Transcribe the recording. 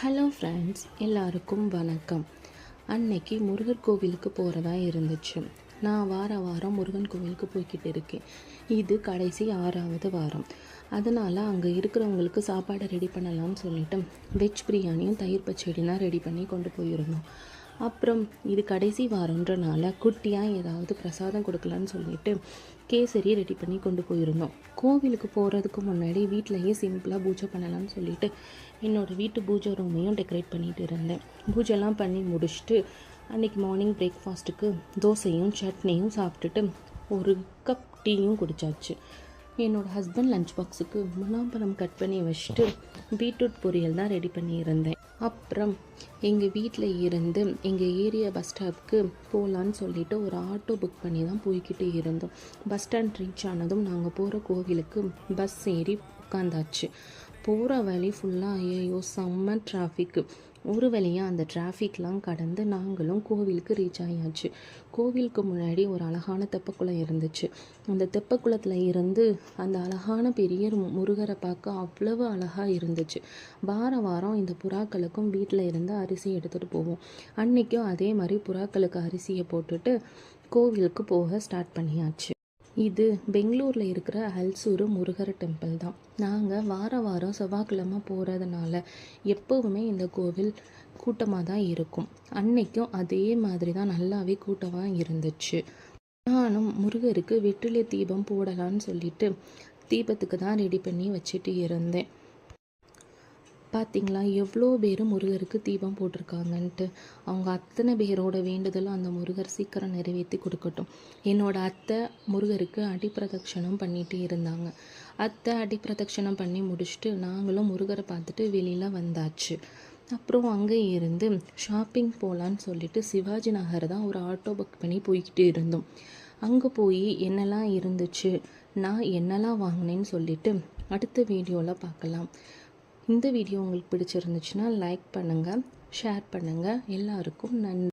Hello friends, எல்லாருக்கும் வணக்கம். அன்னைக்கு முருகர் கோவிலுக்கு போகிறதா இருந்துச்சு. நான் வாரம் முருகன் கோவிலுக்கு போய்கிட்டு இருக்கேன். இது கடைசி 6வது வாரம். அதனால் அங்கே இருக்கிறவங்களுக்கு சாப்பாடை ரெடி பண்ணலான்னு சொல்லிட்டு வெஜ் பிரியாணியும் தயிர் பச்சடியும் தான் ரெடி பண்ணி கொண்டு போயிருந்தோம். அப்புறம் இது கடைசி வாரன்றனால குட்டியாக ஏதாவது பிரசாதம் கொடுக்கலான்னு சொல்லிட்டு கேசரி ரெடி பண்ணி கொண்டு போயிருந்தோம். கோவிலுக்கு போகிறதுக்கு முன்னாடி வீட்டிலையே சிம்பிளாக பூஜை பண்ணலான்னு சொல்லிட்டு என்னோடய வீட்டு பூஜை ரூமையும் டெக்கரேட் பண்ணிகிட்டு இருந்தேன். பூஜைலாம் பண்ணி முடிச்சுட்டு அன்றைக்கி மார்னிங் பிரேக்ஃபாஸ்ட்டுக்கு தோசையும் சட்னியும் சாப்பிட்டுட்டு ஒரு கப் டீயும் குடித்தாச்சு. என்னோடய ஹஸ்பண்ட் லஞ்ச் பாக்ஸுக்கு முலாம்பழம் கட் பண்ணி வச்சுட்டு பீட்ரூட் பொரியல் தான் ரெடி பண்ணியிருந்தேன். அப்புறம் எங்கள் வீட்டில் இருந்து எங்கள் ஏரியா பஸ் ஸ்டாப்புக்கு போகலான்னு சொல்லிட்டு ஒரு ஆட்டோ புக் பண்ணி தான் போய்கிட்டு இருந்தோம். பஸ் ஸ்டாண்ட் ரீச் ஆனதும் நாங்கள் போகிற கோவிலுக்கு பஸ் ஏறி உட்காந்தாச்சு. போகிற வழி ஃபுல்லாக ஐயோ செம்ம டிராஃபிக்கு. ஒரு வழியாக அந்த டிராஃபிக்லாம் கடந்து நாங்களும் கோவிலுக்கு ரீச் ஆகியாச்சு. கோவிலுக்கு முன்னாடி ஒரு அழகான தெப்பக்குளம் இருந்துச்சு. அந்த தெப்பக்குளத்தில் இருந்து அந்த அழகான பெரிய முருகரை பார்க்க அவ்வளவு அழகாக இருந்துச்சு. வாரம் இந்த புறாக்களுக்கும் வீட்டில் இருந்து அரிசி எடுத்துகிட்டு போவோம். அன்றைக்கும் அதே மாதிரி புறாக்களுக்கு அரிசியை போட்டுட்டு கோவிலுக்கு போக ஸ்டார்ட் பண்ணியாச்சு. இது பெங்களூரில் இருக்கிற அல்சூர் முருகர் டெம்பிள் தான். நாங்கள் வாரம் செவ்வாய்க்கிழமை போகிறதுனால எப்போவுமே இந்த கோவில் கூட்டமாக தான் இருக்கும். அன்னைக்கும் அதே மாதிரி தான் நல்லாவே கூட்டமாக இருந்துச்சு. நானும் முருகருக்கு வெற்றிலை தீபம் போடலான்னு சொல்லிட்டு தீபத்துக்கு தான் ரெடி பண்ணி வச்சுட்டு இருந்தேன். பார்த்திங்களா எவ்வளோ பேர் முருகருக்கு தீபம் போட்டிருக்காங்கன்ட்டு. அவங்க அத்தனை பேரோட வேண்டுதலும் அந்த முருகர் சீக்கிரம் நிறைவேற்றி கொடுக்கட்டும். என்னோடய அத்தை முருகருக்கு அடிப்பிரதட்சணம் பண்ணிகிட்டு இருந்தாங்க. அத்தை அடிப்பிரதட்சணம் பண்ணி முடிச்சுட்டு நாங்களும் முருகரை பார்த்துட்டு வெளியில் வந்தாச்சு. அப்புறம் அங்கே இருந்து ஷாப்பிங் போகலான்னு சொல்லிட்டு சிவாஜி நகர் தான் ஒரு ஆட்டோ புக் பண்ணி போய்கிட்டு இருந்தோம். அங்கே போய் என்னெல்லாம் இருந்துச்சு, நான் என்னெல்லாம் வாங்கினேன்னு சொல்லிட்டு அடுத்த வீடியோவில் பார்க்கலாம். இந்த வீடியோ உங்களுக்கு பிடிச்சிருந்துச்சுன்னா லைக் பண்ணுங்கள், ஷேர் பண்ணுங்கள். எல்லாருக்கும் நன்றி.